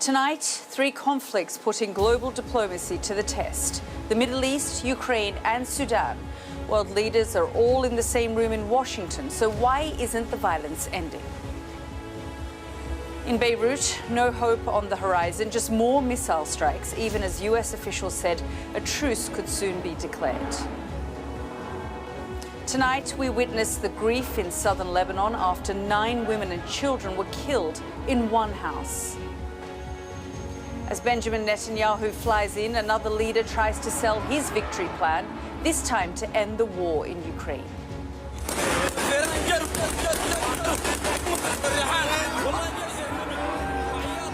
Tonight, three conflicts putting global diplomacy to the test. The Middle East, Ukraine and Sudan. World leaders are all in the same room in Washington, so why isn't the violence ending? In Beirut, no hope on the horizon, just more missile strikes, even as US officials said a truce could soon be declared. Tonight, we witness the grief in southern Lebanon after 9 women and children were killed in one house. As Benjamin Netanyahu flies in, another leader tries to sell his victory plan, this time to end the war in Ukraine.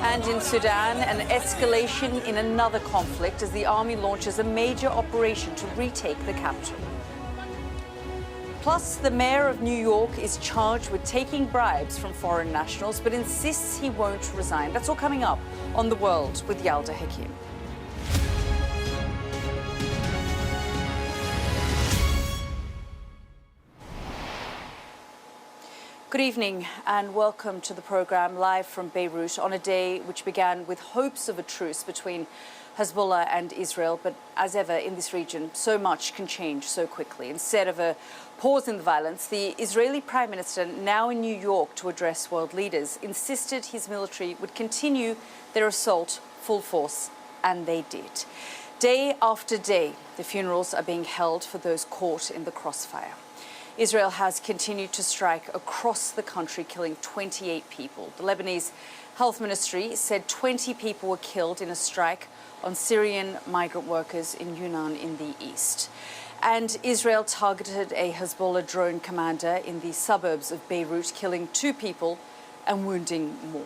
And in Sudan, an escalation in another conflict as the army launches a major operation to retake the capital. Plus, the mayor of New York is charged with taking bribes from foreign nationals, but insists he won't resign. That's all coming up on The World with Yalda Hakim. Good evening and welcome to the programme live from Beirut on a day which began with hopes of a truce between Hezbollah and Israel. But as ever in this region, so much can change so quickly. Instead of a pause in the violence, the Israeli Prime Minister, now in New York to address world leaders, insisted his military would continue their assault full force, and they did. Day after day, the funerals are being held for those caught in the crossfire. Israel has continued to strike across the country, killing 28 people. The Lebanese Health Ministry said 20 people were killed in a strike on Syrian migrant workers in Yunnan in the east. And Israel targeted a Hezbollah drone commander in the suburbs of Beirut, killing 2 people and wounding more.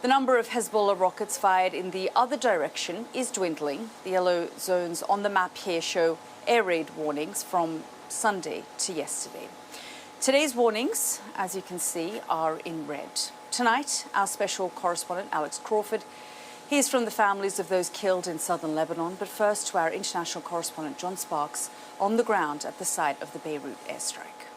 The number of Hezbollah rockets fired in the other direction is dwindling. The yellow zones on the map here show air raid warnings from Sunday to yesterday. Today's warnings, as you can see, are in red. Tonight, our special correspondent, Alex Crawford, hears from the families of those killed in southern Lebanon. But first to our international correspondent, John Sparks, on the ground at the site of the Beirut airstrike.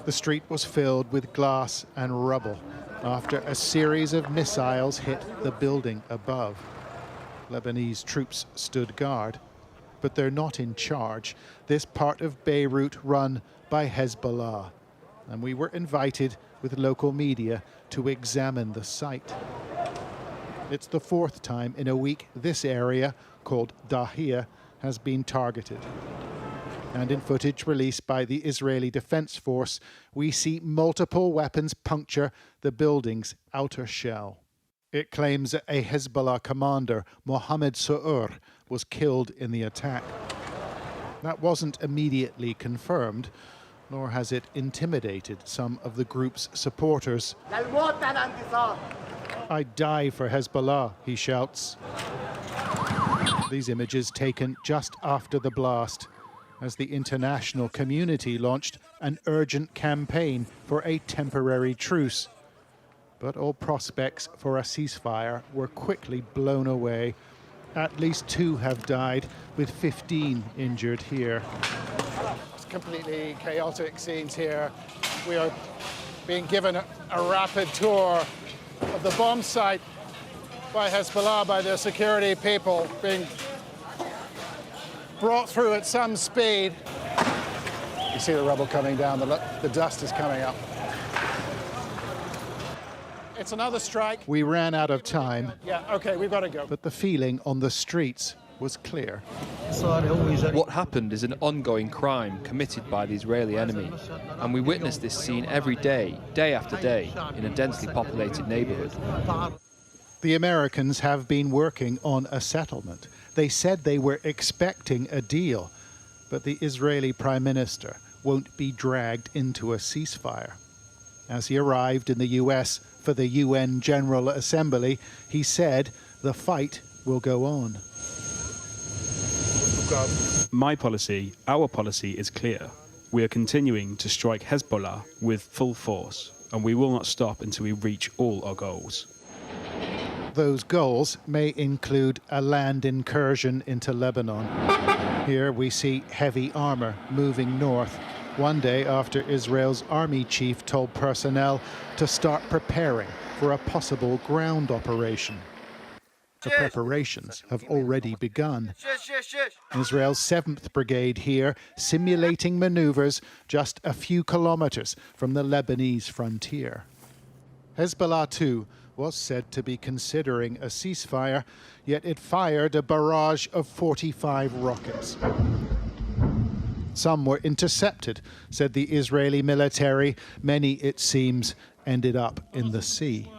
The street was filled with glass and rubble after a series of missiles hit the building above. Lebanese troops stood guard, but they're not in charge. This part of Beirut run by Hezbollah. And we were invited with local media to examine the site. It's the 4th time in a week this area, called Dahia, has been targeted. And in footage released by the Israeli Defense Force, we see multiple weapons puncture the building's outer shell. It claims a Hezbollah commander, Mohammed Su'ur, was killed in the attack. That wasn't immediately confirmed, nor has it intimidated some of the group's supporters. "I die for Hezbollah," he shouts. These images taken just after the blast, as the international community launched an urgent campaign for a temporary truce. But all prospects for a ceasefire were quickly blown away. At least 2 have died, with 15 injured here. It's completely chaotic scenes here. We are being given a rapid tour of the bomb site by Hezbollah, by their security people, being brought through at some speed. You see the rubble coming down, the dust is coming up. It's another strike. We ran out of time. Yeah, okay, we've got to go. But the feeling on the streets was clear. What happened is an ongoing crime committed by the Israeli enemy, and we witness this scene every day, day after day, in a densely populated neighborhood. The Americans have been working on a settlement. They said they were expecting a deal, but the Israeli Prime Minister won't be dragged into a ceasefire. As he arrived in the US for the UN General Assembly, he said the fight will go on. My policy, our policy is clear. We are continuing to strike Hezbollah with full force, and we will not stop until we reach all our goals. Those goals may include a land incursion into Lebanon. Here we see heavy armor moving north, one day after Israel's army chief told personnel to start preparing for a possible ground operation. The preparations have already begun. Israel's 7th Brigade here simulating maneuvers just a few kilometers from the Lebanese frontier. Hezbollah too was said to be considering a ceasefire, yet it fired a barrage of 45 rockets. Some were intercepted, said the Israeli military. Many, it seems, ended up in the sea.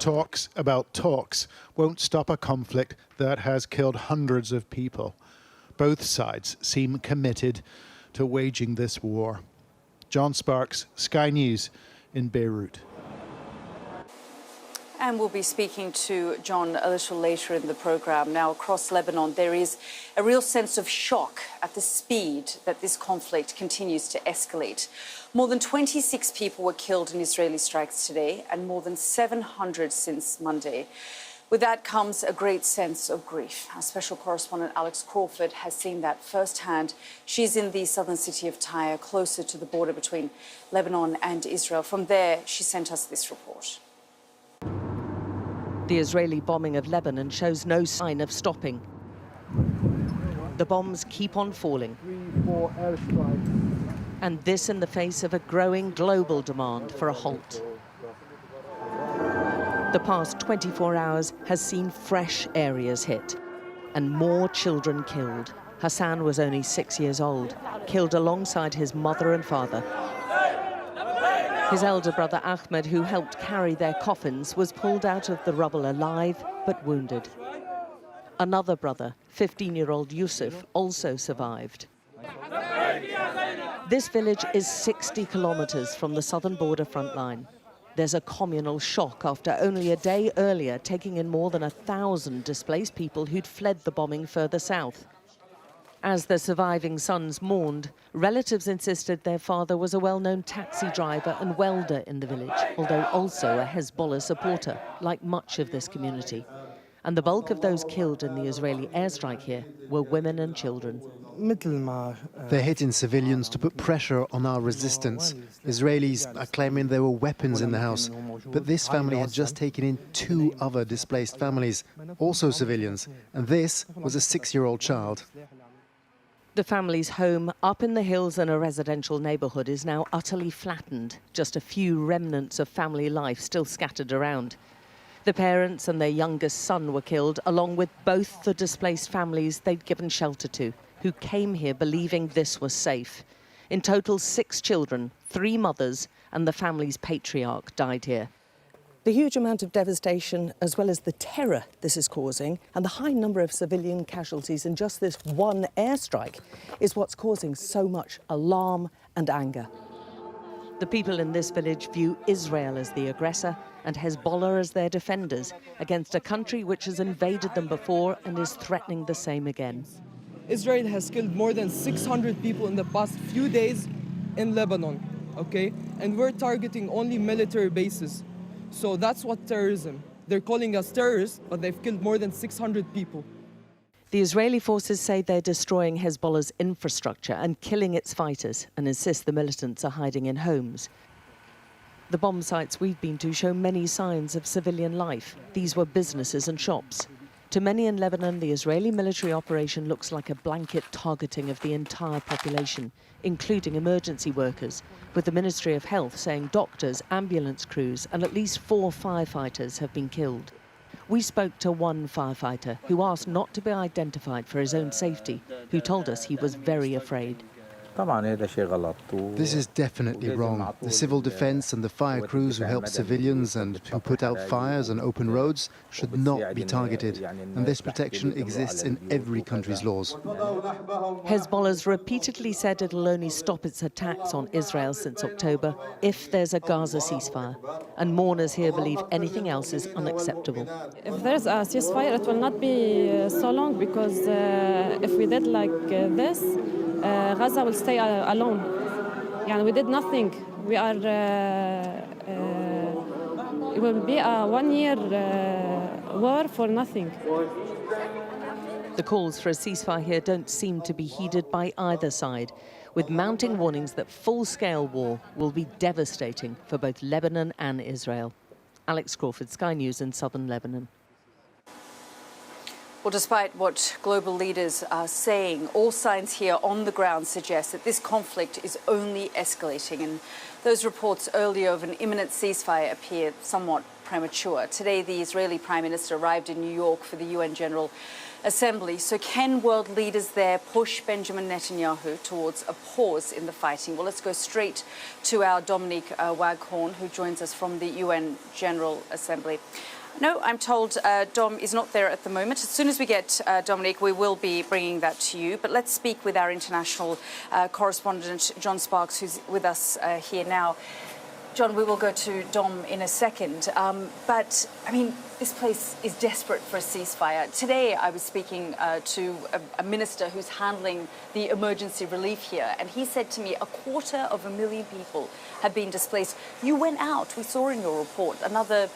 Talks about talks won't stop a conflict that has killed hundreds of people. Both sides seem committed to waging this war. John Sparks, Sky News in Beirut. And we'll be speaking to John a little later in the programme. Now, across Lebanon, there is a real sense of shock at the speed that this conflict continues to escalate. More than 26 people were killed in Israeli strikes today, and more than 700 since Monday. With that comes a great sense of grief. Our special correspondent Alex Crawford has seen that firsthand. She's in the southern city of Tyre, closer to the border between Lebanon and Israel. From there, she sent us this report. The Israeli bombing of Lebanon shows no sign of stopping. The bombs keep on falling. 3, 4 airstrikes. And this in the face of a growing global demand for a halt. The past 24 hours has seen fresh areas hit and more children killed. Hassan was only 6 years old, killed alongside his mother and father. His elder brother Ahmed, who helped carry their coffins, was pulled out of the rubble alive but wounded. Another brother, 15-year-old Yusuf, also survived. This village is 60 kilometers from the southern border front line. There's a communal shock after only a day earlier taking in more than 1,000 displaced people who'd fled the bombing further south. As the surviving sons mourned, relatives insisted their father was a well-known taxi driver and welder in the village, although also a Hezbollah supporter, like much of this community. And the bulk of those killed in the Israeli airstrike here were women and children. They're hitting civilians to put pressure on our resistance. Israelis are claiming there were weapons in the house, but this family had just taken in 2 other displaced families, also civilians, and this was a 6-year-old child. The family's home up in the hills in a residential neighborhood is now utterly flattened, just a few remnants of family life still scattered around. The parents and their youngest son were killed, along with both the displaced families they'd given shelter to, who came here believing this was safe. In total, 6 children, 3 mothers, and the family's patriarch died here. The huge amount of devastation, as well as the terror this is causing, and the high number of civilian casualties in just this one airstrike, is what's causing so much alarm and anger. The people in this village view Israel as the aggressor and Hezbollah as their defenders against a country which has invaded them before and is threatening the same again. Israel has killed more than 600 people in the past few days in Lebanon, okay? And we're targeting only military bases. So that's what terrorism. They're calling us terrorists, but they've killed more than 600 people. The Israeli forces say they're destroying Hezbollah's infrastructure and killing its fighters, and insist the militants are hiding in homes. The bomb sites we've been to show many signs of civilian life. These were businesses and shops. To many in Lebanon, the Israeli military operation looks like a blanket targeting of the entire population, including emergency workers, with the Ministry of Health saying doctors, ambulance crews, and at least 4 firefighters have been killed. We spoke to one firefighter who asked not to be identified for his own safety, who told us he was very afraid. This is definitely wrong. The civil defense and the fire crews who help civilians and who put out fires and open roads should not be targeted. And this protection exists in every country's laws. Hezbollah's repeatedly said it'll only stop its attacks on Israel since October if there's a Gaza ceasefire. And mourners here believe anything else is unacceptable. If there's a ceasefire, it will not be so long, because if we did like this, Gaza will stay alone. Yeah, we did nothing. We are. It will be a 1-year war for nothing. The calls for a ceasefire here don't seem to be heeded by either side, with mounting warnings that full-scale war will be devastating for both Lebanon and Israel. Alex Crawford, Sky News in southern Lebanon. Well, despite what global leaders are saying, all signs here on the ground suggest that this conflict is only escalating, and those reports earlier of an imminent ceasefire appear somewhat premature. Today, the Israeli Prime Minister arrived in New York for the UN General Assembly. So can world leaders there push Benjamin Netanyahu towards a pause in the fighting? Well, let's go straight to our Dominique Waghorn, who joins us from the UN General Assembly. No, I'm told Dom is not there at the moment. As soon as we get Dominique, we will be bringing that to you. But let's speak with our international correspondent, John Sparks, who's with us here now. John, we will go to Dom in a second. But, I mean, this place is desperate for a ceasefire. Today, I was speaking to a minister who's handling the emergency relief here, and he said to me 250,000 people have been displaced. You went out, we saw in your report, another,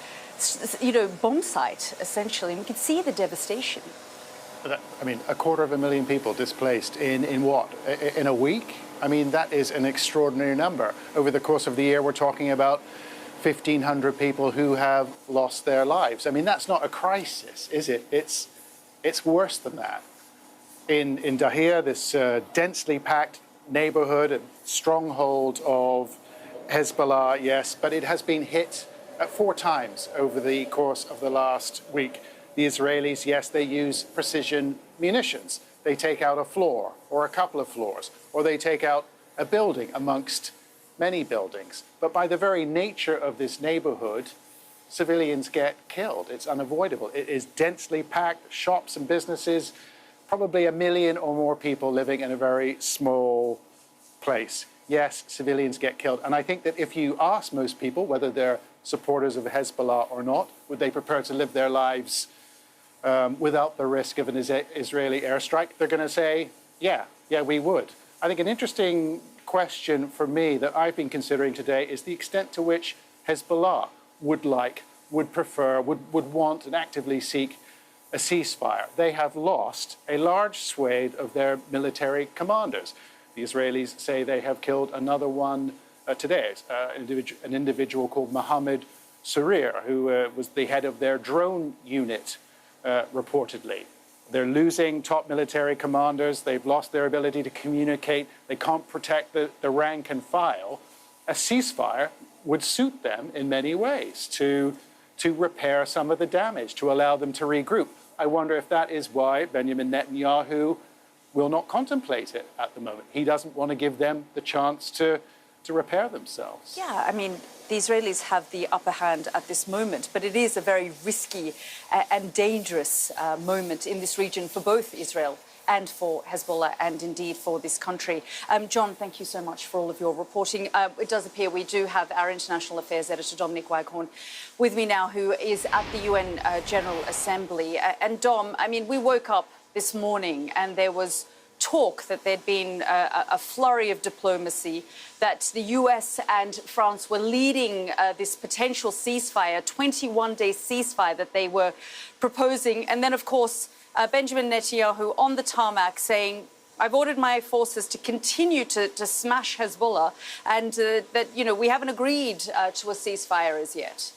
bomb site, essentially, and we could see the devastation. I mean, 250,000 people displaced in what? In a week? I mean, that is an extraordinary number. Over the course of the year, we're talking about 1,500 people who have lost their lives. I mean, that's not a crisis, is it? It's worse than that. In Dahir, this densely packed neighborhood, a stronghold of Hezbollah, yes, but it has been hit 4 times over the course of the last week. The Israelis, yes, they use precision munitions. They take out a floor or a couple of floors, or they take out a building amongst many buildings. But by the very nature of this neighborhood, civilians get killed. It's unavoidable. It is densely packed, shops and businesses, probably 1 million or more people living in a very small place. Yes, civilians get killed. And I think that if you ask most people whether they're supporters of Hezbollah or not, would they prefer to live their lives without the risk of an Israeli airstrike, they're going to say, yeah, we would. I think an interesting question for me that I've been considering today is the extent to which Hezbollah would prefer, would want and actively seek a ceasefire. They have lost a large swathe of their military commanders. The Israelis say they have killed another one today, an individual called Mohammed Sarir, who was the head of their drone unit. Reportedly. They're losing top military commanders. They've lost their ability to communicate. They can't protect the rank and file. A ceasefire would suit them in many ways to repair some of the damage, to allow them to regroup. I wonder if that is why Benjamin Netanyahu will not contemplate it at the moment. He doesn't want to give them the chance to repair themselves. Yeah, I mean, the Israelis have the upper hand at this moment, but it is a very risky and dangerous moment in this region for both Israel and for Hezbollah and indeed for this country. John, thank you so much for all of your reporting. It does appear we do have our international affairs editor, Dominique Waghorn, with me now, who is at the UN General Assembly. And Dom, I mean, we woke up this morning and there was talk that there'd been a flurry of diplomacy, that the US and France were leading this potential ceasefire, 21-day ceasefire that they were proposing. And then, of course, Benjamin Netanyahu on the tarmac saying, I've ordered my forces to continue to smash Hezbollah, and that, we haven't agreed to a ceasefire as yet.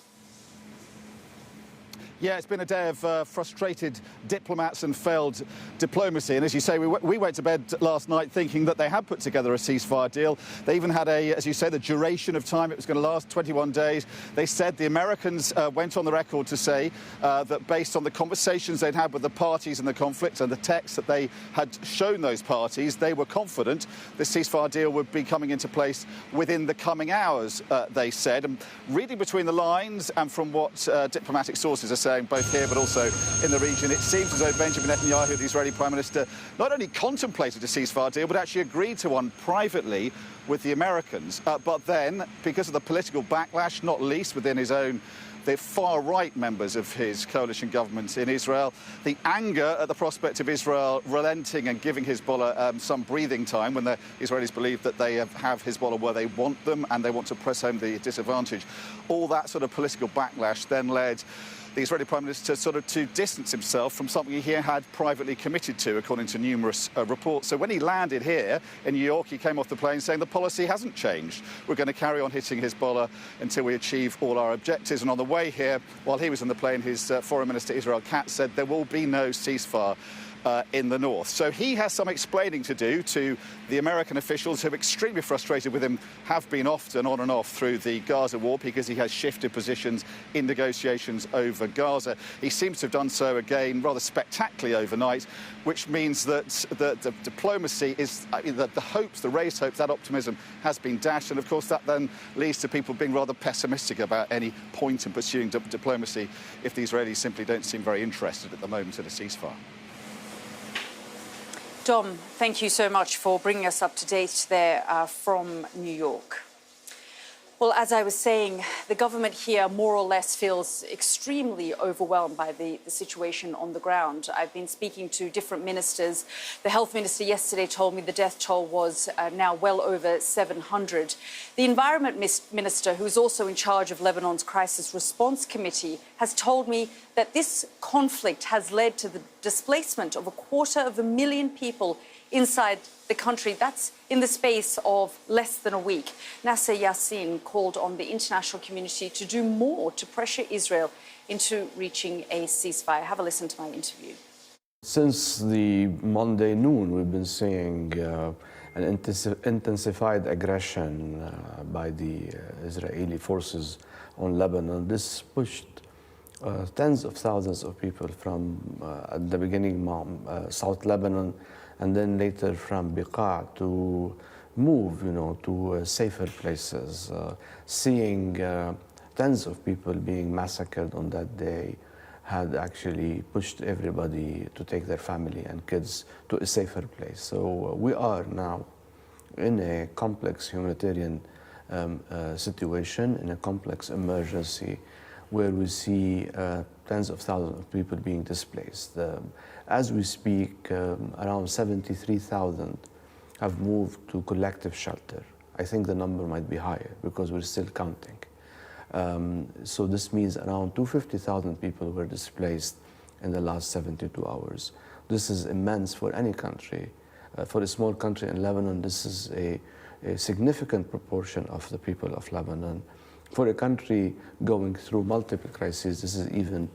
Yeah, it's been a day of frustrated diplomats and failed diplomacy. And as you say, we went to bed last night thinking that they had put together a ceasefire deal. They even had as you say, the duration of time it was going to last, 21 days. They said the Americans went on the record to say that based on the conversations they'd had with the parties in the conflict and the texts that they had shown those parties, they were confident the ceasefire deal would be coming into place within the coming hours, they said. And reading between the lines and from what diplomatic sources are saying, both here but also in the region, it seems as though Benjamin Netanyahu, the Israeli Prime Minister, not only contemplated a ceasefire deal, but actually agreed to one privately with the Americans. But then, because of the political backlash, not least within the far-right members of his coalition government in Israel, the anger at the prospect of Israel relenting and giving Hezbollah some breathing time when the Israelis believe that they have Hezbollah where they want them and they want to press home the disadvantage. All that sort of political backlash then led the Israeli Prime Minister sort of to distance himself from something he had privately committed to, according to numerous reports. So when he landed here in New York, he came off the plane saying the policy hasn't changed. We're going to carry on hitting Hezbollah until we achieve all our objectives. And on the way here, while he was on the plane, his Foreign Minister Israel Katz said there will be no ceasefire in the north. So he has some explaining to do to the American officials who are extremely frustrated with him, have been often on and off through the Gaza war because he has shifted positions in negotiations over Gaza. He seems to have done so again rather spectacularly overnight, which means that the diplomacy is, the hopes, the raised hopes, that optimism has been dashed. And of course that then leads to people being rather pessimistic about any point in pursuing diplomacy if the Israelis simply don't seem very interested at the moment in a ceasefire. Dom, thank you so much for bringing us up to date there from New York. Well, as I was saying, the government here more or less feels extremely overwhelmed by the situation on the ground. I've been speaking to different ministers. The health minister yesterday told me the death toll was now well over 700. The environment minister, who's also in charge of Lebanon's crisis response committee, has told me that this conflict has led to the displacement of 250,000 people inside the country. That's in the space of less than a week. Nasser Yassin called on the international community to do more to pressure Israel into reaching a ceasefire. Have a listen to my interview. Since the Monday noon, we've been seeing an intensified aggression by the Israeli forces on Lebanon. This pushed tens of thousands of people from, at the beginning, South Lebanon, and then later from Beqa to move, to safer places. Seeing tens of people being massacred on that day had actually pushed everybody to take their family and kids to a safer place. So we are now in a complex humanitarian situation, in a complex emergency, where we see tens of thousands of people being displaced. As we speak, around 73,000 have moved to collective shelter. I think the number might be higher because we're still counting. So this means around 250,000 people were displaced in the last 72 hours. This is immense for any country. For a small country in Lebanon, this is a significant proportion of the people of Lebanon. For a country going through multiple crises, this is even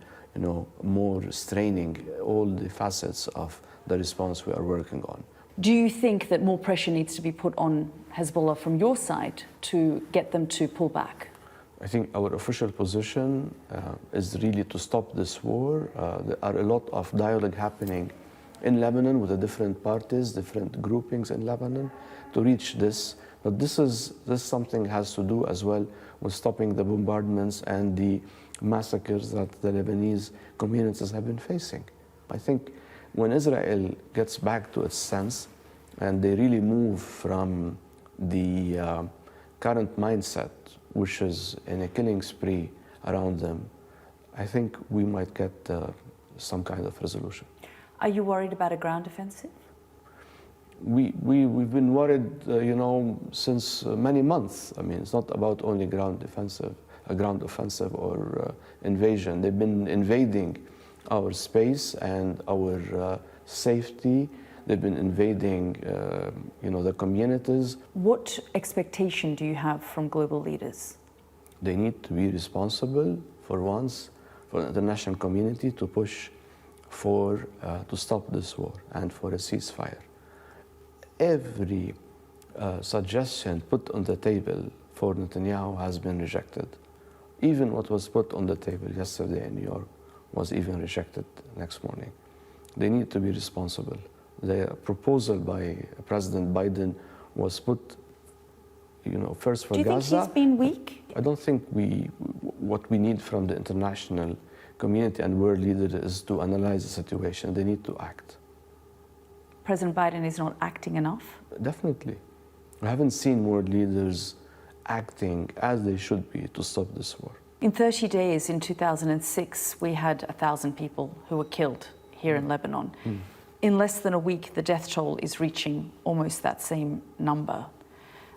more straining all the facets of the response we are working on. Do you think that more pressure needs to be put on Hezbollah from your side to get them to pull back? I think our official position is really to stop this war. There are a lot of dialogue happening in Lebanon with the different parties, different groupings in Lebanon to reach this. But this something has to do as well with stopping the bombardments and the massacres that the Lebanese communities have been facing. I think when Israel gets back to its sense and they really move from the current mindset, which is in a killing spree around them, I think we might get some kind of resolution. Are you worried about a ground offensive? We've been worried, since many months. I mean, it's not about only ground offensive or invasion. They've been invading our space and our safety. They've been invading, the communities. What expectation do you have from global leaders? They need to be responsible for once, for the international community to push to stop this war and for a ceasefire. Every suggestion put on the table for Netanyahu has been rejected. Even what was put on the table yesterday in New York was even rejected next morning. They need to be responsible. The proposal by President Biden was put, first for Gaza. Do you think he's been weak? I don't think what we need from the international community and world leaders is to analyze the situation. They need to act. President Biden is not acting enough? Definitely. We haven't seen world leaders acting as they should be to stop this war. In 30 days, in 2006, we had 1,000 people who were killed here in Lebanon. In less than a week, the death toll is reaching almost that same number.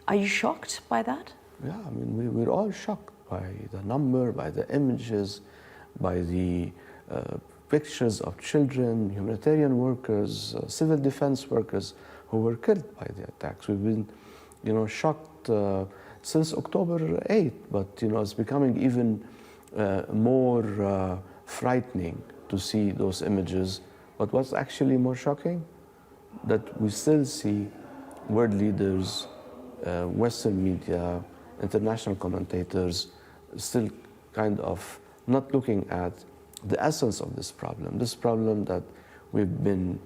Are you shocked by that? Yeah, I mean, we're all shocked by the number, by the images, by the pictures of children, humanitarian workers, civil defense workers who were killed by the attacks. We've been, shocked since October 8th, but it's becoming even more frightening to see those images. But what's actually more shocking, that we still see world leaders, Western media, international commentators still kind of not looking at the essence of this problem that we've been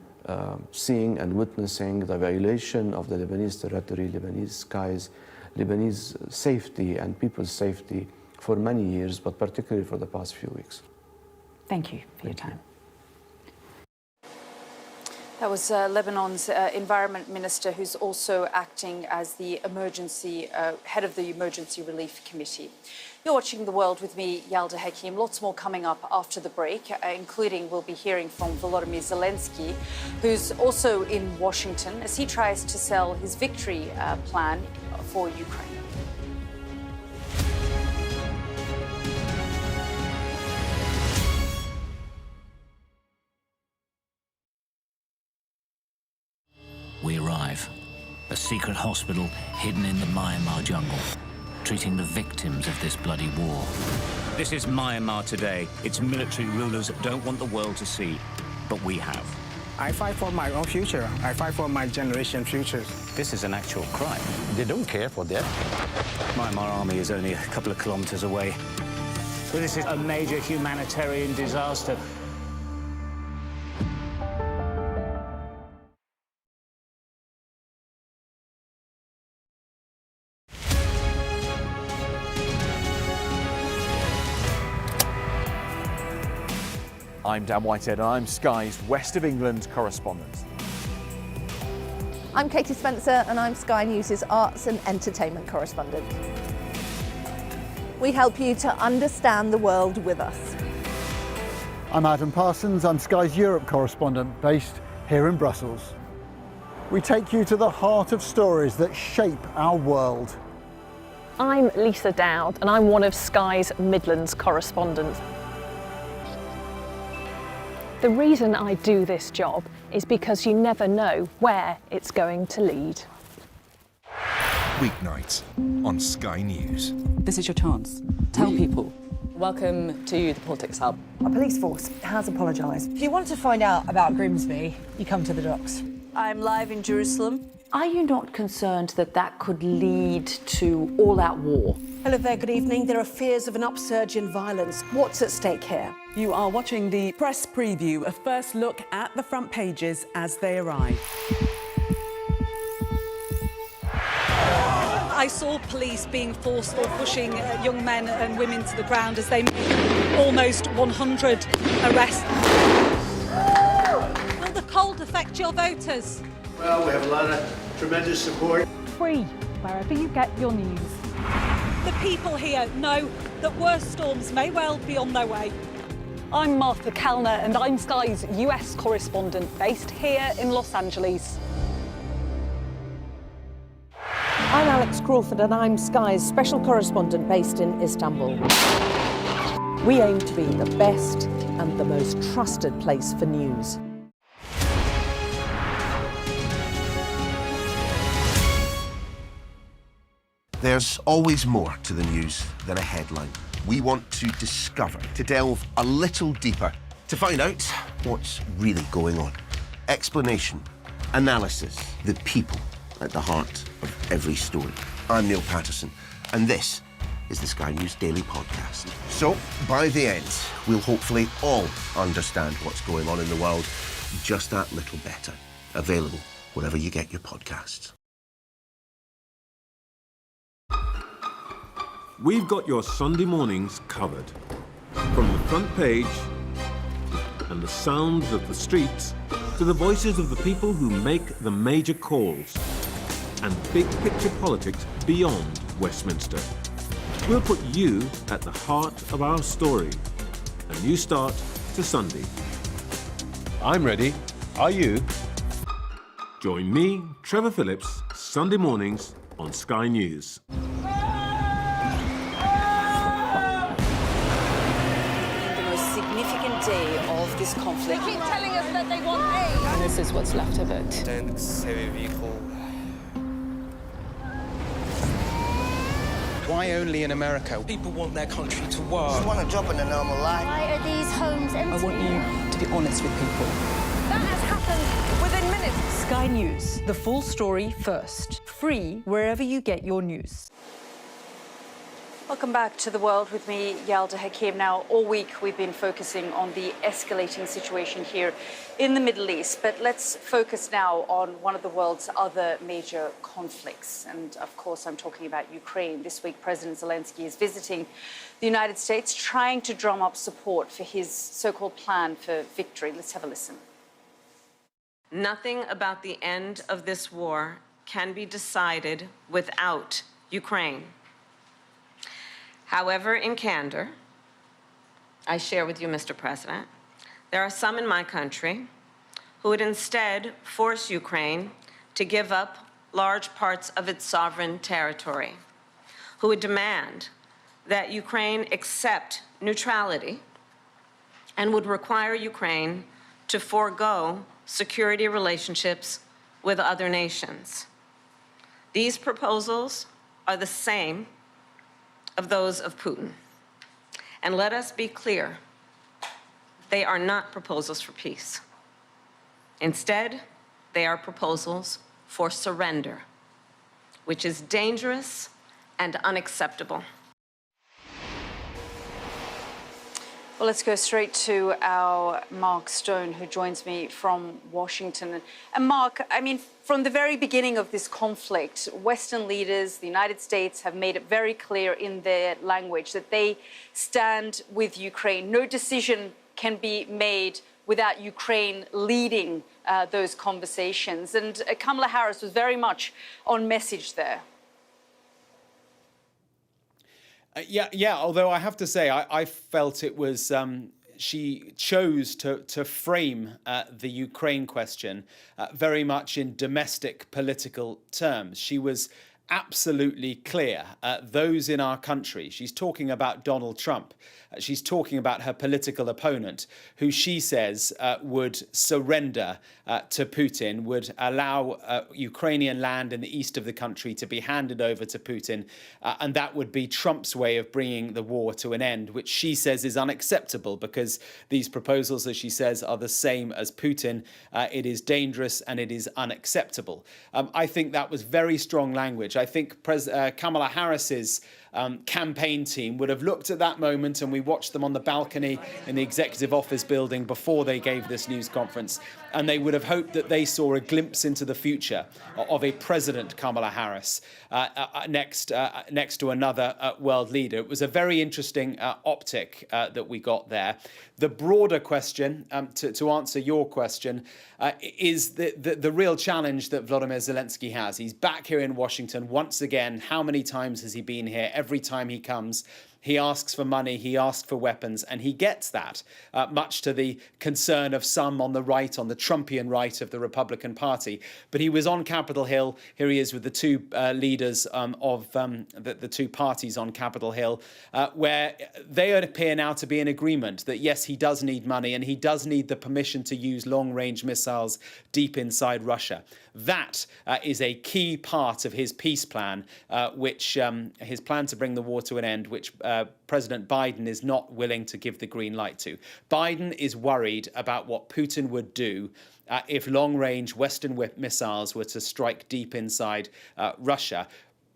seeing and witnessing, the violation of the Lebanese territory, Lebanese skies, Lebanese safety and people's safety for many years, but particularly for the past few weeks. Thank you for your time. That was Lebanon's Environment Minister, who's also acting as the head of the Emergency Relief Committee. You're watching The World with me, Yalda Hakim. Lots more coming up after the break, including we'll be hearing from Volodymyr Zelensky, who's also in Washington as he tries to sell his victory plan for Ukraine. We arrive, a secret hospital hidden in the Myanmar jungle, treating the victims of this bloody war. This is Myanmar today. Its military rulers don't want the world to see, but we have. I fight for my own future. I fight for my generation's future. This is an actual crime. They don't care for that. Myanmar army is only a couple of kilometers away. But this is a major humanitarian disaster. I'm Dan Whitehead and I'm Sky's West of England correspondent. I'm Katie Spencer and I'm Sky News' arts and entertainment correspondent. We help you to understand the world with us. I'm Adam Parsons, I'm Sky's Europe correspondent based here in Brussels. We take you to the heart of stories that shape our world. I'm Lisa Dowd and I'm one of Sky's Midlands correspondents. The reason I do this job is because you never know where it's going to lead. Weeknights on Sky News. This is your chance. Tell people. Welcome to the Politics Hub. Our police force has apologised. If you want to find out about Grimsby, you come to the docks. I'm live in Jerusalem. Are you not concerned that that could lead to all-out war? Hello there, good evening. There are fears of an upsurge in violence. What's at stake here? You are watching the press preview, a first look at the front pages as they arrive. I saw police being forceful, pushing young men and women to the ground as they made almost 100 arrests. Will the cold affect your voters? Well, we have a lot of tremendous support. Free, wherever you get your news. The people here know that worse storms may well be on their way. I'm Martha Kellner and I'm Sky's US correspondent based here in Los Angeles. I'm Alex Crawford and I'm Sky's special correspondent based in Istanbul. We aim to be the best and the most trusted place for news. There's always more to the news than a headline. We want to discover, to delve a little deeper, to find out what's really going on. Explanation, analysis, the people at the heart of every story. I'm Neil Patterson, and this is the Sky News Daily Podcast. So, by the end, we'll hopefully all understand what's going on in the world just that little better. Available wherever you get your podcasts. We've got your Sunday mornings covered. From the front page and the sounds of the streets to the voices of the people who make the major calls and big picture politics beyond Westminster. We'll put you at the heart of our story. A new start to Sunday. I'm ready. Are you? Join me, Trevor Phillips, Sunday mornings on Sky News. day of this conflict. They keep telling us that they want aid. And this is what's left of it. Why only in America? People want their country to work. Just want a job in a normal life. Why are these homes empty? I want you to be honest with people. That has happened within minutes. Sky News, the full story first. Free wherever you get your news. Welcome back to The World with me, Yalda Hakim. Now, all week we've been focusing on the escalating situation here in the Middle East, but let's focus now on one of the world's other major conflicts. And of course, I'm talking about Ukraine. This week, President Zelensky is visiting the United States, trying to drum up support for his so-called plan for victory. Let's have a listen. Nothing about the end of this war can be decided without Ukraine. However, in candor, I share with you, Mr. President, there are some in my country who would instead force Ukraine to give up large parts of its sovereign territory, who would demand that Ukraine accept neutrality and would require Ukraine to forego security relationships with other nations. These proposals are the same of those of Putin. And let us be clear, they are not proposals for peace. Instead, they are proposals for surrender, which is dangerous and unacceptable. Well, let's go straight to our Mark Stone, who joins me from Washington. And Mark, I mean, from the very beginning of this conflict, Western leaders, the United States, have made it very clear in their language that they stand with Ukraine. No decision can be made without Ukraine leading those conversations. And Kamala Harris was very much on message there. Yeah. Although I have to say, I felt it was she chose to frame the Ukraine question very much in domestic political terms. She was absolutely clear. Those in our country, she's talking about Donald Trump. She's talking about her political opponent, who she says would surrender to Putin, would allow Ukrainian land in the east of the country to be handed over to Putin. And that would be Trump's way of bringing the war to an end, which she says is unacceptable because these proposals, as she says, are the same as Putin. It is dangerous and it is unacceptable. I think that was very strong language. I think Kamala Harris's campaign team would have looked at that moment, and we watched them on the balcony in the executive office building before they gave this news conference, and they would have hoped that they saw a glimpse into the future of a President Kamala Harris next to another world leader. It was a very interesting optic that we got there. The broader question, to answer your question, is the real challenge that Volodymyr Zelensky has. He's back here in Washington once again. How many times has he been here? Every time he comes, he asks for money, he asks for weapons, and he gets that, much to the concern of some on the right, on the Trumpian right of the Republican Party. But he was on Capitol Hill. Here he is with the two leaders of the two parties on Capitol Hill, where they appear now to be in agreement that, yes, he does need money and he does need the permission to use long-range missiles deep inside Russia. That is a key part of his peace plan, which his plan to bring the war to an end, which President Biden is not willing to give the green light to. Biden is worried about what Putin would do if long-range Western missiles were to strike deep inside Russia.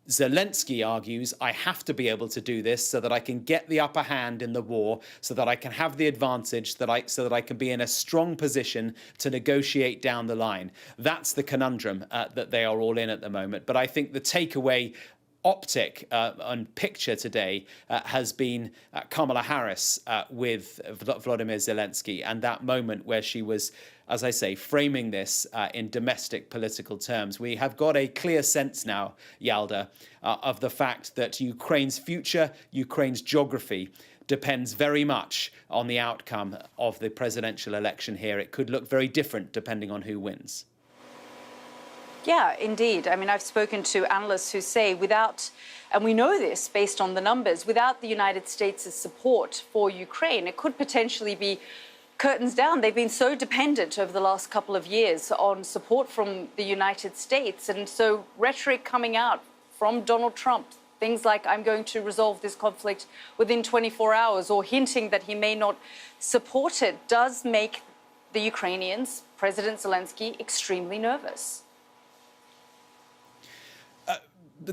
Zelensky argues, I have to be able to do this so that I can get the upper hand in the war, so that I can have the advantage, so that I can be in a strong position to negotiate down the line. That's the conundrum that they are all in at the moment. But I think the takeaway optic and picture today has been Kamala Harris with Volodymyr Zelensky, and that moment where she was, as I say, framing this in domestic political terms. We have got a clear sense now, Yalda, of the fact that Ukraine's future, Ukraine's geography, depends very much on the outcome of the presidential election here. It could look very different depending on who wins. Yeah, indeed. I mean, I've spoken to analysts who say without, and we know this based on the numbers, without the United States' support for Ukraine, it could potentially be curtains down. They've been so dependent over the last couple of years on support from the United States. And so rhetoric coming out from Donald Trump, things like, I'm going to resolve this conflict within 24 hours, or hinting that he may not support it, does make the Ukrainians, President Zelensky, extremely nervous.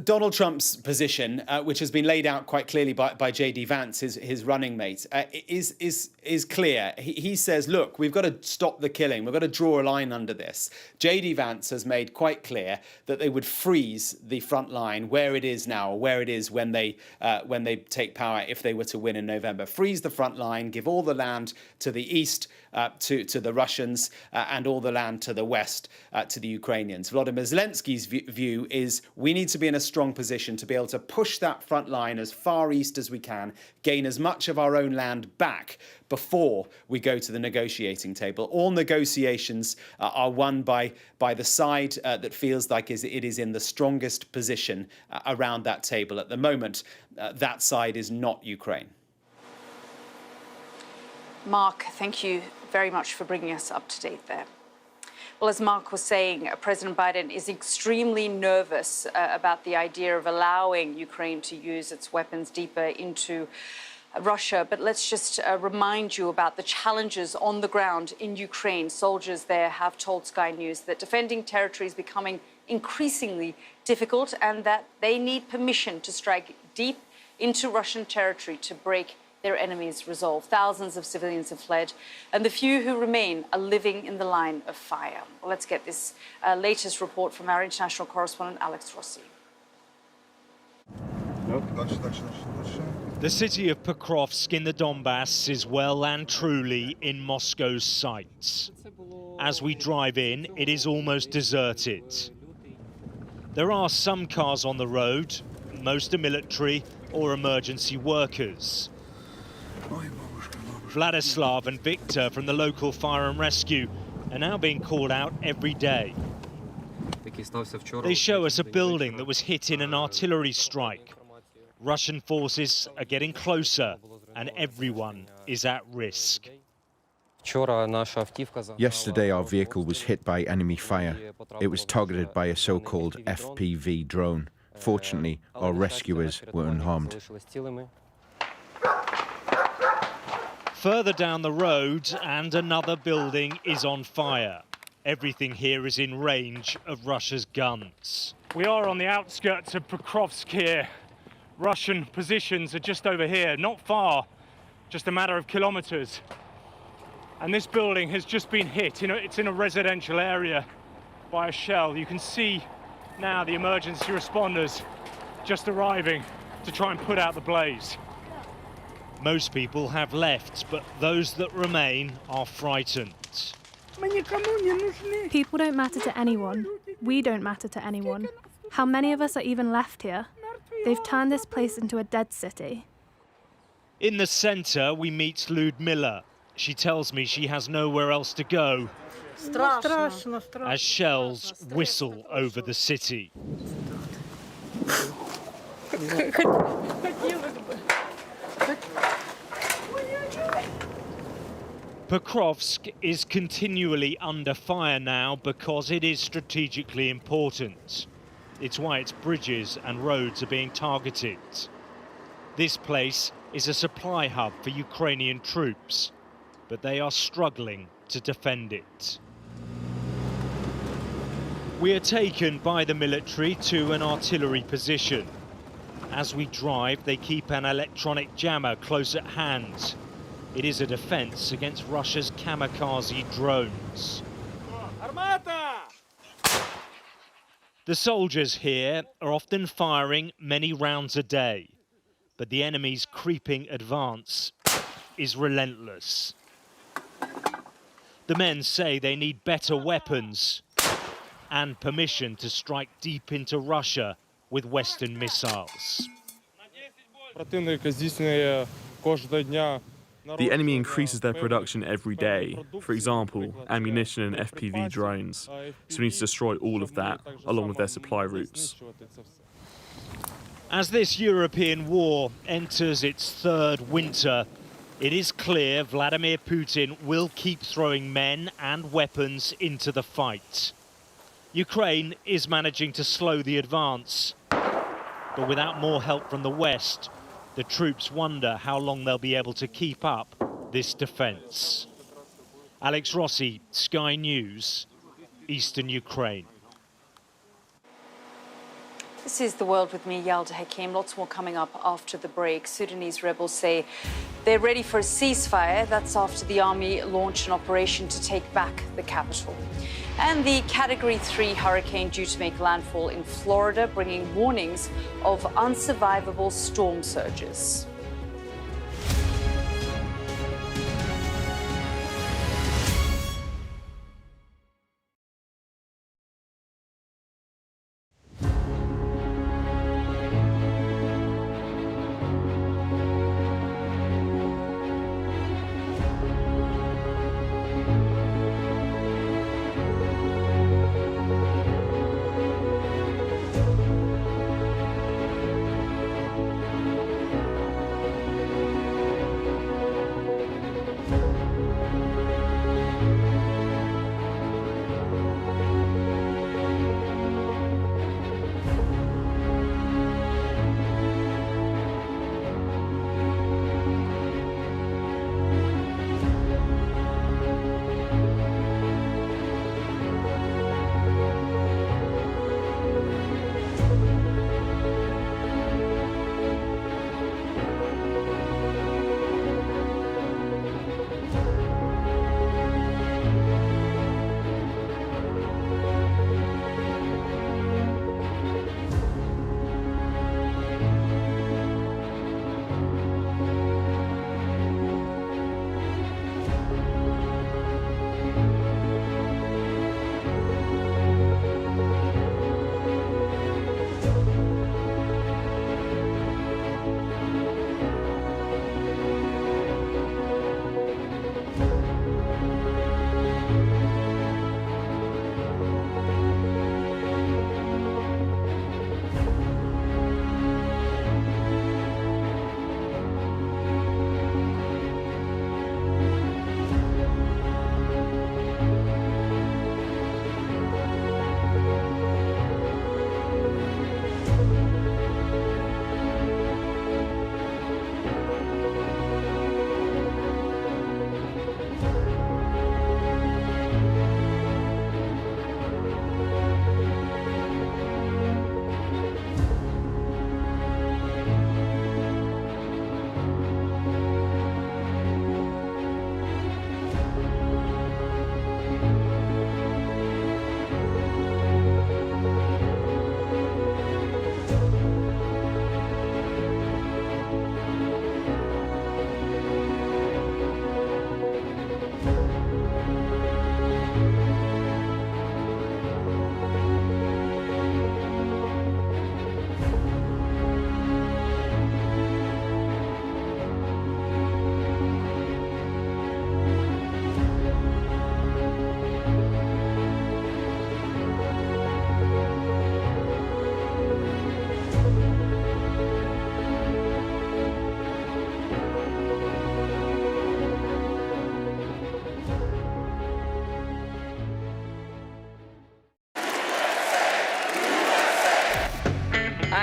Donald Trump's position, which has been laid out quite clearly by J.D. Vance, his running mate, is clear. He says, look, we've got to stop the killing. We've got to draw a line under this. J.D. Vance has made quite clear that they would freeze the front line where it is now, or where it is when they take power if they were to win in November. Freeze the front line, give all the land to the east to the Russians and all the land to the west to the Ukrainians. Volodymyr Zelensky's view is we need to be in a strong position to be able to push that front line as far east as we can, gain as much of our own land back before we go to the negotiating table. All negotiations are won by the side that feels like it is in the strongest position around that table. At the moment, that side is not Ukraine. Mark, thank you very much for bringing us up to date there. Well, as Mark was saying, President Biden is extremely nervous about the idea of allowing Ukraine to use its weapons deeper into Russia. But let's just remind you about the challenges on the ground in Ukraine. Soldiers there have told Sky News that defending territory is becoming increasingly difficult and that they need permission to strike deep into Russian territory to break their enemies' resolve. Thousands of civilians have fled, and the few who remain are living in the line of fire. Well, let's get this latest report from our international correspondent, Alex Rossi. The city of Pokrovsk in the Donbass is well and truly in Moscow's sights. As we drive in, it is almost deserted. There are some cars on the road, most are military or emergency workers. Vladislav and Victor from the local fire and rescue are now being called out every day. They show us a building that was hit in an artillery strike. Russian forces are getting closer and everyone is at risk. Yesterday our vehicle was hit by enemy fire. It was targeted by a so-called FPV drone. Fortunately, our rescuers were unharmed. Further down the road, and another building is on fire. Everything here is in range of Russia's guns. We are on the outskirts of Pokrovsk here. Russian positions are just over here, not far, just a matter of kilometers. And this building has just been hit. It's in a residential area by a shell. You can see now the emergency responders just arriving to try and put out the blaze. Most people have left, but those that remain are frightened. People don't matter to anyone. We don't matter to anyone. How many of us are even left here? They've turned this place into a dead city. In the centre, we meet Ludmila. She tells me she has nowhere else to go as shells whistle over the city. Pokrovsk is continually under fire now because it is strategically important. It's why its bridges and roads are being targeted. This place is a supply hub for Ukrainian troops, but they are struggling to defend it. We are taken by the military to an artillery position. As we drive, they keep an electronic jammer close at hand. It is a defense against Russia's kamikaze drones. The soldiers here are often firing many rounds a day, but the enemy's creeping advance is relentless. The men say they need better weapons and permission to strike deep into Russia with Western missiles. The enemy increases their production every day. For example, ammunition and FPV drones. So we need to destroy all of that, along with their supply routes. As this European war enters its third winter, It is clear Vladimir Putin will keep throwing men and weapons into the fight. Ukraine is managing to slow the advance, but without more help from the West, the troops wonder how long they'll be able to keep up this defence. Alex Rossi, Sky News, Eastern Ukraine. This is The World with me, Yalda Hakim. Lots more coming up after the break. Sudanese rebels say they're ready for a ceasefire. That's after the army launched an operation to take back the capital. And the Category 3 hurricane due to make landfall in Florida, bringing warnings of unsurvivable storm surges.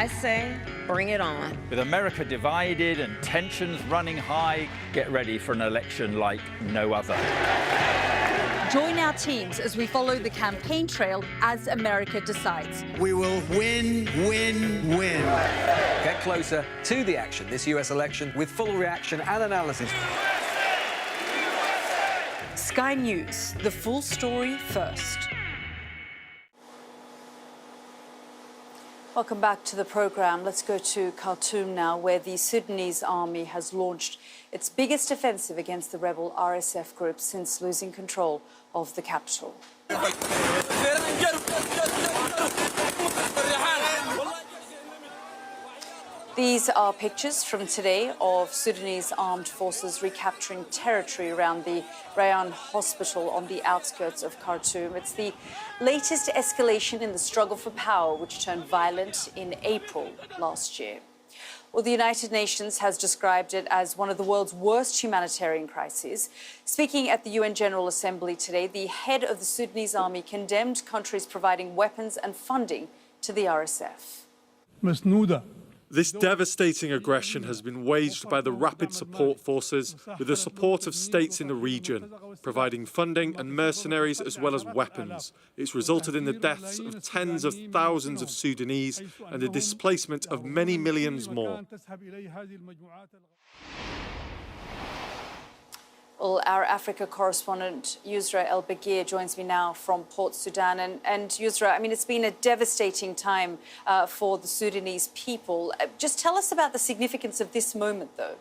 I say, bring it on. With America divided and tensions running high, get ready for an election like no other. Join our teams as we follow the campaign trail as America decides. We will win, win, win. Get closer to the action this US election with full reaction and analysis. Sky News, the full story first. Welcome back to the programme. Let's go to Khartoum now, where the Sudanese army has launched its biggest offensive against the rebel RSF group since losing control of the capital. These are pictures from today of Sudanese armed forces recapturing territory around the Rayan hospital on the outskirts of Khartoum. It's the latest escalation in the struggle for power, which turned violent in April last year. Well, the United Nations has described it as one of the world's worst humanitarian crises. Speaking at the UN General Assembly today, the head of the Sudanese army condemned countries providing weapons and funding to the RSF. This devastating aggression has been waged by the Rapid Support Forces with the support of states in the region, providing funding and mercenaries as well as weapons. It's resulted in the deaths of tens of thousands of Sudanese and the displacement of many millions more. Well, our Africa correspondent, Yusra El-Bagir, joins me now from Port Sudan. And Yusra, I mean, it's been a devastating time for the Sudanese people. Just tell us about the significance of this moment, though.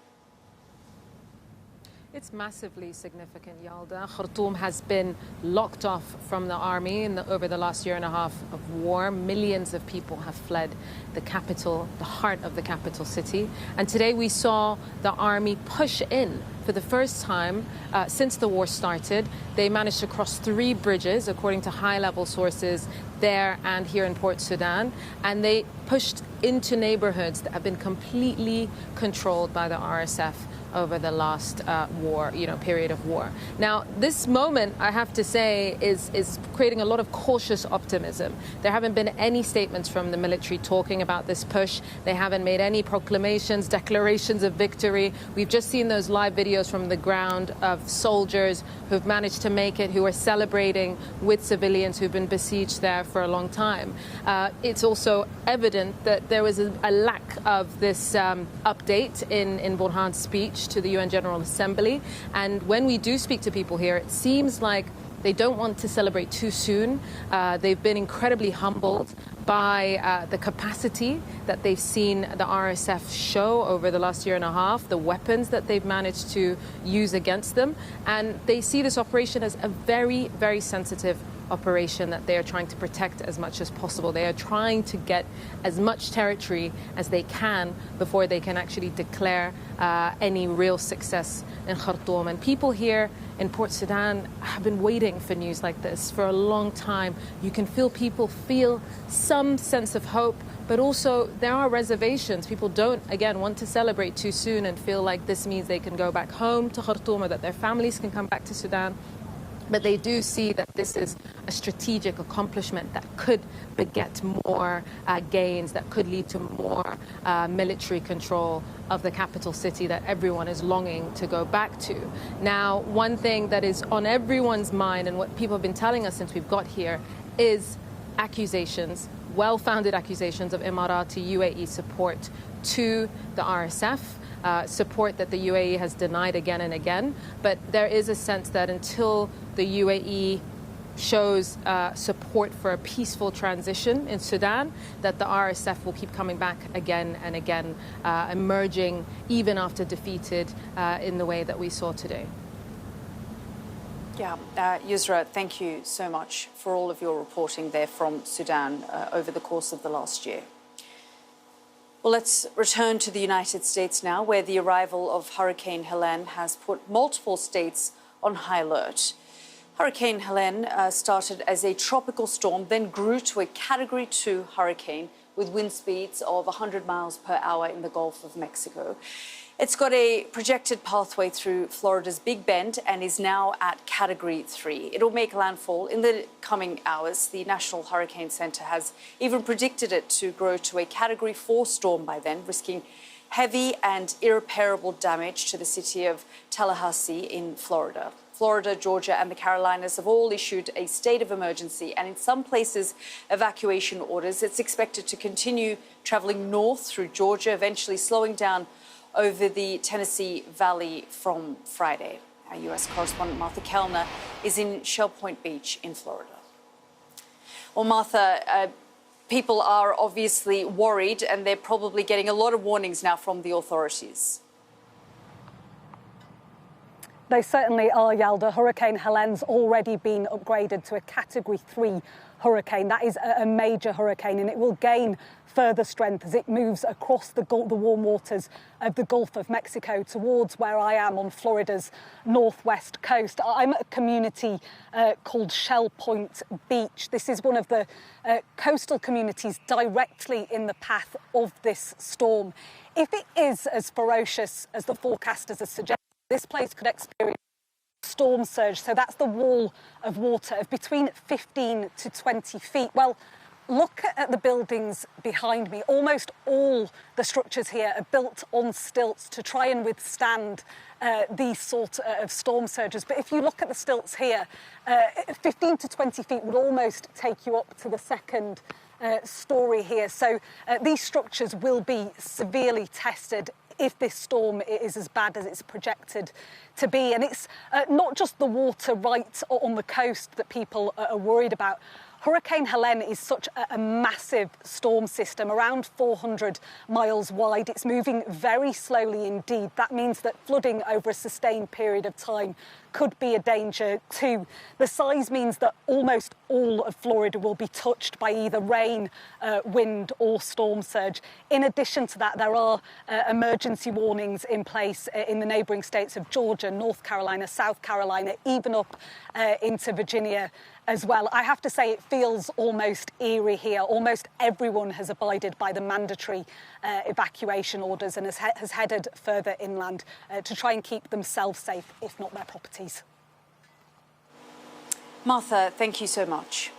It's massively significant, Yalda. Khartoum has been locked off from the army over the last year and a half of war. Millions of people have fled the capital, the heart of the capital city. And today we saw the army push in for the first time since the war started. They managed to cross 3 bridges, according to high-level sources there and here in Port Sudan. And they pushed into neighborhoods that have been completely controlled by the RSF over the last period of war. Now, this moment, I have to say, is creating a lot of cautious optimism. There haven't been any statements from the military talking about this push. They haven't made any proclamations, declarations of victory. We've just seen those live videos from the ground of soldiers who've managed to make it, who are celebrating with civilians who've been besieged there for a long time. It's also evident that there was a lack of this update in Burhan's speech to the UN General Assembly. And when we do speak to people here, it seems like they don't want to celebrate too soon. They've been incredibly humbled by the capacity that they've seen the RSF show over the last year and a half, the weapons that they've managed to use against them. And they see this operation as a very, very sensitive operation that they are trying to protect as much as possible. They are trying to get as much territory as they can before they can actually declare any real success in Khartoum. And people here in Port Sudan have been waiting for news like this for a long time. You can feel people feel some sense of hope, but also there are reservations. People don't, again, want to celebrate too soon and feel like this means they can go back home to Khartoum or that their families can come back to Sudan. But they do see that this is a strategic accomplishment that could beget more gains, that could lead to more military control of the capital city that everyone is longing to go back to. Now, one thing that is on everyone's mind and what people have been telling us since we've got here is accusations, well-founded accusations of Emirati UAE support to the RSF. Support that the UAE has denied again and again. But there is a sense that until the UAE shows support for a peaceful transition in Sudan, that the RSF will keep coming back again and again, emerging even after defeated in the way that we saw today. Yeah, Yusra, thank you so much for all of your reporting there from Sudan over the course of the last year. Well, let's return to the United States now, where the arrival of Hurricane Helene has put multiple states on high alert. Hurricane Helene started as a tropical storm, then grew to a Category 2 hurricane with wind speeds of 100 miles per hour in the Gulf of Mexico. It's got a projected pathway through Florida's Big Bend and is now at Category 3. It'll make landfall in the coming hours. The National Hurricane Center has even predicted it to grow to a Category 4 storm by then, risking heavy and irreparable damage to the city of Tallahassee in Florida. Florida, Georgia and the Carolinas have all issued a state of emergency, and in some places, evacuation orders. It's expected to continue traveling north through Georgia, eventually slowing down over the Tennessee Valley from Friday. Our US correspondent Martha Kellner is in Shell Point Beach in Florida. Well, Martha, people are obviously worried and they're probably getting a lot of warnings now from the authorities. They certainly are, Yalda. Hurricane Helene's already been upgraded to a Category 3 hurricane. That is a major hurricane, and it will gain further strength as it moves across the warm waters of the Gulf of Mexico towards where I am on Florida's northwest coast. I'm at a community called Shell Point Beach. This is one of the coastal communities directly in the path of this storm. If it is as ferocious as the forecasters are suggesting, this place could experience storm surge. So that's the wall of water of between 15 to 20 feet. Well, look at the buildings behind me. Almost all the structures here are built on stilts to try and withstand these sort of storm surges. But if you look at the stilts here, 15 to 20 feet would almost take you up to the second story here. So these structures will be severely tested if this storm is as bad as it's projected to be. And it's not just the water right on the coast that people are worried about. Hurricane Helene is such a massive storm system, around 400 miles wide. It's moving very slowly indeed. That means that flooding over a sustained period of time could be a danger too. The size means that almost all of Florida will be touched by either rain, wind or storm surge. In addition to that, there are emergency warnings in place in the neighbouring states of Georgia, North Carolina, South Carolina, even up into Virginia as well. I have to say it feels almost eerie here. Almost everyone has abided by the mandatory evacuation orders and has headed further inland to try and keep themselves safe, if not their properties. Martha, thank you so much.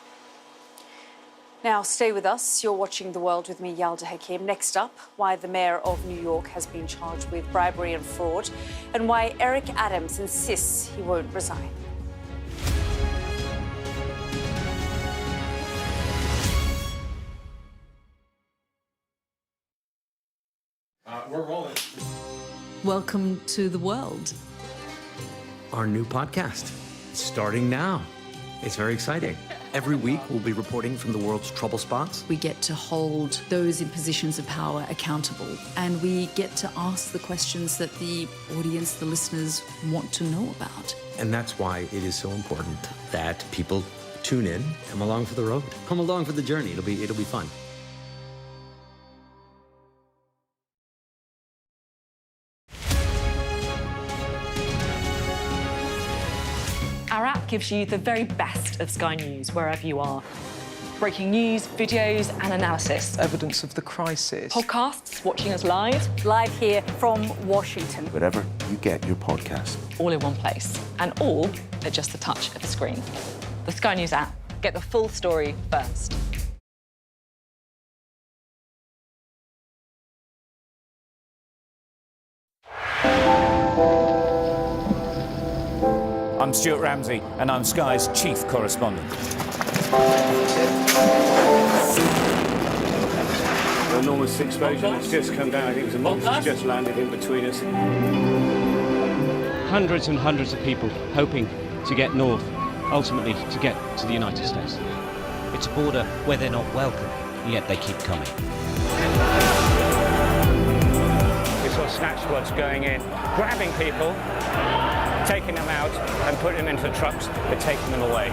Now, stay with us. You're watching The World with me, Yalda Hakim. Next up, why the mayor of New York has been charged with bribery and fraud, and why Eric Adams insists he won't resign. We're rolling. Welcome to The World. Our new podcast, starting now. It's very exciting. Every week, we'll be reporting from the world's trouble spots. We get to hold those in positions of power accountable, and we get to ask the questions that the audience, the listeners, want to know about. And that's why it is so important that people tune in, come along for the road, come along for the journey. It'll be fun. Our app gives you the very best of Sky News wherever you are. Breaking news, videos and analysis. Evidence of the crisis. Podcasts, watching us live. Live here from Washington. Wherever you get your podcast. All in one place. And all at just the touch of a screen. The Sky News app. Get the full story first. I'm Stuart Ramsey, and I'm Sky's chief correspondent. Enormous explosion. It's just come down. I think it was a monster just landed in between us. Hundreds and hundreds of people hoping to get north, ultimately to get to the United States. It's a border where they're not welcome, yet they keep coming. We saw snatch squads going in, grabbing people, taking them out and putting them into trucks and taking them away.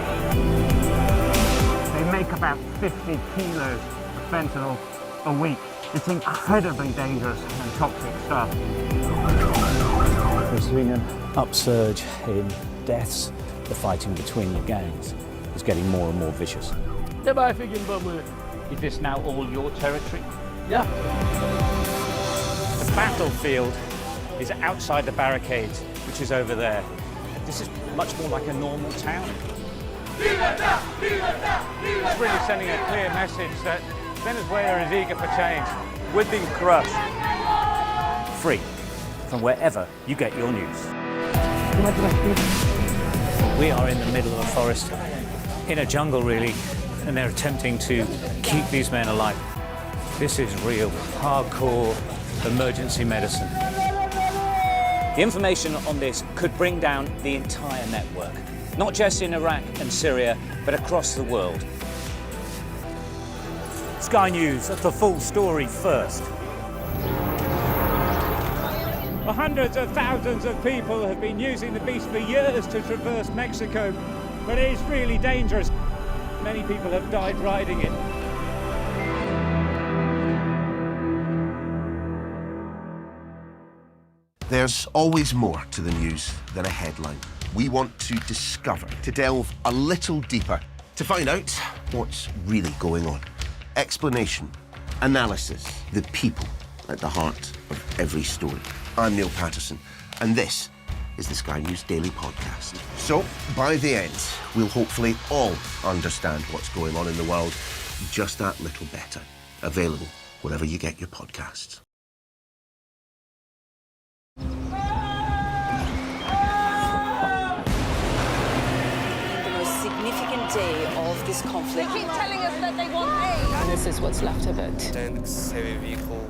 They make about 50 kilos of fentanyl a week. It's incredibly dangerous and toxic stuff. There's been an upsurge in deaths. The fighting between the gangs is getting more and more vicious. Is this now all your territory? Yeah. The battlefield is outside the barricades, which is over there. This is much more like a normal town. It's really sending a clear message that Venezuela is eager for change. We've been crushed. Free from wherever you get your news. We are in the middle of a forest, in a jungle really, and they're attempting to keep these men alive. This is real, hardcore emergency medicine. The information on this could bring down the entire network, not just in Iraq and Syria, but across the world. Sky News, the full story first. Well, hundreds of thousands of people have been using the beast for years to traverse Mexico, but it is really dangerous. Many people have died riding it. There's always more to the news than a headline. We want to discover, to delve a little deeper, to find out what's really going on. Explanation, analysis, the people at the heart of every story. I'm Neil Patterson, and this is the Sky News Daily Podcast. So, by the end, we'll hopefully all understand what's going on in the world just that little better. Available wherever you get your podcasts. Significant day of this conflict. They keep telling us that they want aid. And this is what's left of it. Tanks, heavy vehicle.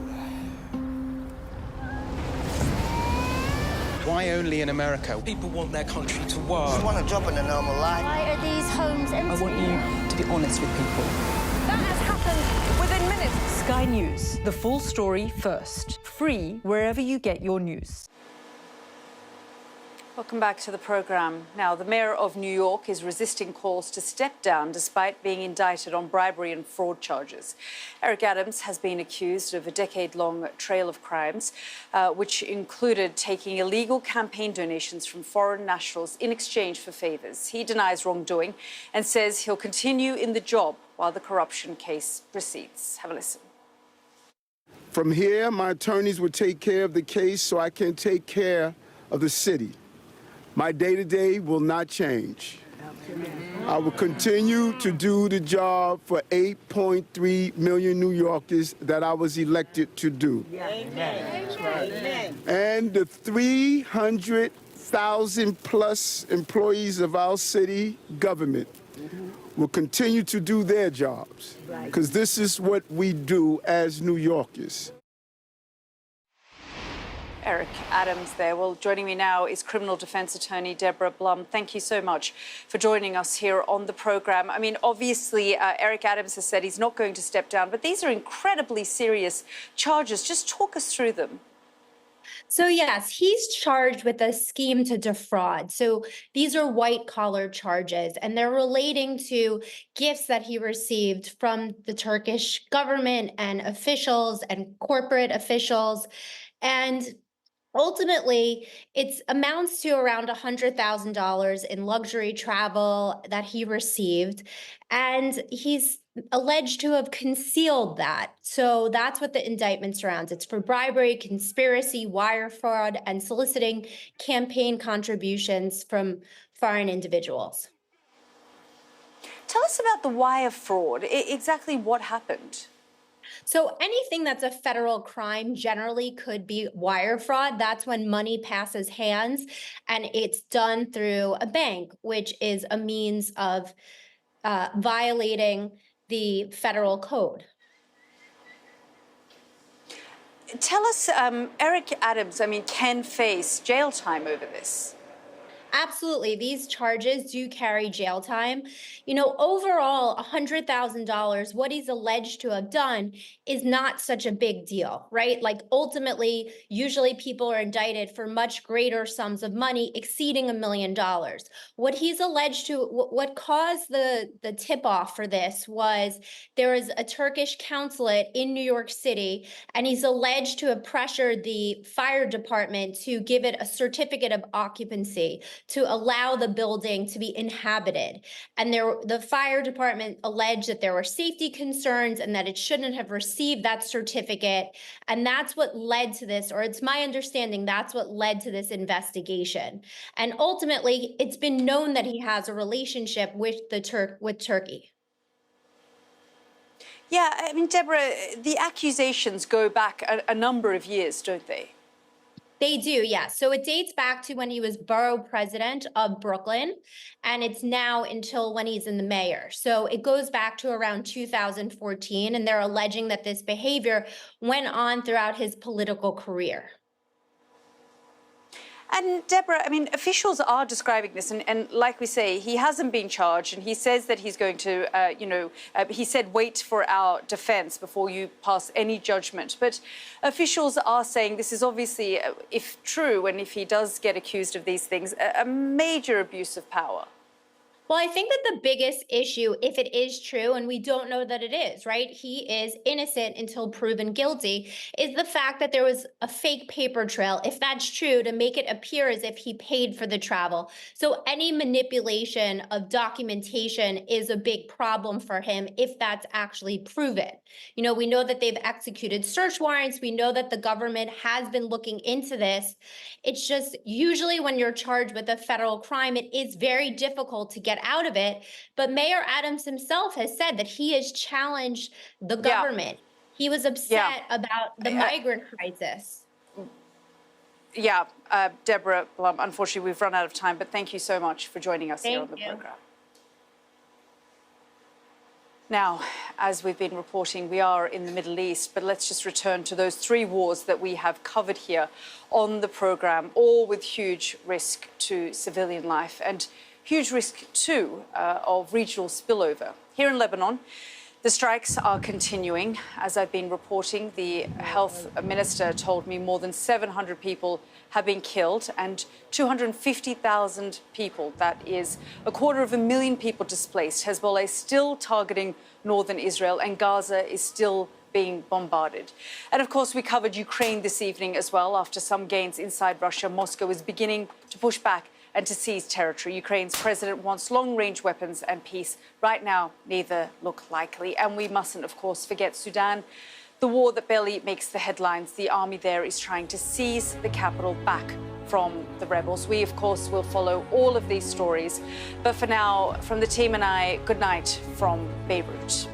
Why only in America? People want their country to work. Just want a job in a normal life. Why are these homes empty? I want you to be honest with people. That has happened within minutes. Sky News, the full story first. Free wherever you get your news. Welcome back to the programme. Now, the mayor of New York is resisting calls to step down despite being indicted on bribery and fraud charges. Eric Adams has been accused of a decade-long trail of crimes, which included taking illegal campaign donations from foreign nationals in exchange for favours. He denies wrongdoing and says he'll continue in the job while the corruption case proceeds. Have a listen. From here, my attorneys will take care of the case so I can take care of the city. My day-to-day will not change. I will continue to do the job for 8.3 million New Yorkers that I was elected to do. Amen. And the 300,000 plus employees of our city government will continue to do their jobs, because this is what we do as New Yorkers. Eric Adams there. Well, joining me now is criminal defence attorney Deborah Blum. Thank you so much for joining us here on the programme. I mean, obviously, Eric Adams has said he's not going to step down, but these are incredibly serious charges. Just talk us through them. So yes, he's charged with a scheme to defraud. So these are white-collar charges, and they're relating to gifts that he received from the Turkish government and officials and corporate officials. And ultimately, it amounts to around $100,000 in luxury travel that he received, and he's alleged to have concealed that. So that's what the indictment surrounds. It's for bribery, conspiracy, wire fraud, and soliciting campaign contributions from foreign individuals. Tell us about the wire fraud. Exactly what happened? So anything that's a federal crime generally could be wire fraud. That's when money passes hands and it's done through a bank, which is a means of violating the federal code. Tell us, Eric Adams, can face jail time over this. Absolutely. These charges do carry jail time. You know, overall, $100,000, what he's alleged to have done is not such a big deal, right? Like ultimately, usually people are indicted for much greater sums of money exceeding $1 million. What he's alleged to, what caused the tip-off for this was there was a Turkish consulate in New York City, and he's alleged to have pressured the fire department to give it a certificate of occupancy to allow the building to be inhabited. And the fire department alleged that there were safety concerns and that it shouldn't have received that certificate. And that's what led to this, or it's my understanding that's what led to this investigation. And ultimately, it's been known that he has a relationship with Turkey. Yeah, I mean, Deborah, the accusations go back a number of years, don't they? They do, yes. So it dates back to when he was borough president of Brooklyn, and it's now until when he's in the mayor. So it goes back to around 2014, and they're alleging that this behavior went on throughout his political career. And Deborah, I mean, officials are describing this, and like we say, he hasn't been charged, and he says that he's going to, he said, wait for our defence before you pass any judgment. But officials are saying this is obviously, if true, and if he does get accused of these things, a major abuse of power. Well, I think that the biggest issue, if it is true, and we don't know that it is, right? He is innocent until proven guilty, is the fact that there was a fake paper trail, if that's true, to make it appear as if he paid for the travel. So any manipulation of documentation is a big problem for him if that's actually proven. You know, we know that they've executed search warrants. We know that the government has been looking into this. It's just usually when you're charged with a federal crime, it is very difficult to get out of it. But Mayor Adams himself has said that he has challenged the government. He was upset about the migrant crisis. Yeah, Deborah Blum, unfortunately, we've run out of time, but thank you so much for joining us here on the programme. Now, as we've been reporting, we are in the Middle East, but let's just return to those 3 wars that we have covered here on the programme, all with huge risk to civilian life and huge risk, too, of regional spillover. Here in Lebanon, the strikes are continuing. As I've been reporting, the health minister told me more than 700 people have been killed and 250,000 people, that is 250,000 people displaced. Hezbollah is still targeting northern Israel and Gaza is still being bombarded. And of course, we covered Ukraine this evening as well. After some gains inside Russia, Moscow is beginning to push back and to seize territory. Ukraine's president wants long-range weapons and peace. Right now, neither look likely. And we mustn't, of course, forget Sudan, the war that barely makes the headlines. The army there is trying to seize the capital back from the rebels. We, of course, will follow all of these stories. But for now, from the team and I, good night from Beirut.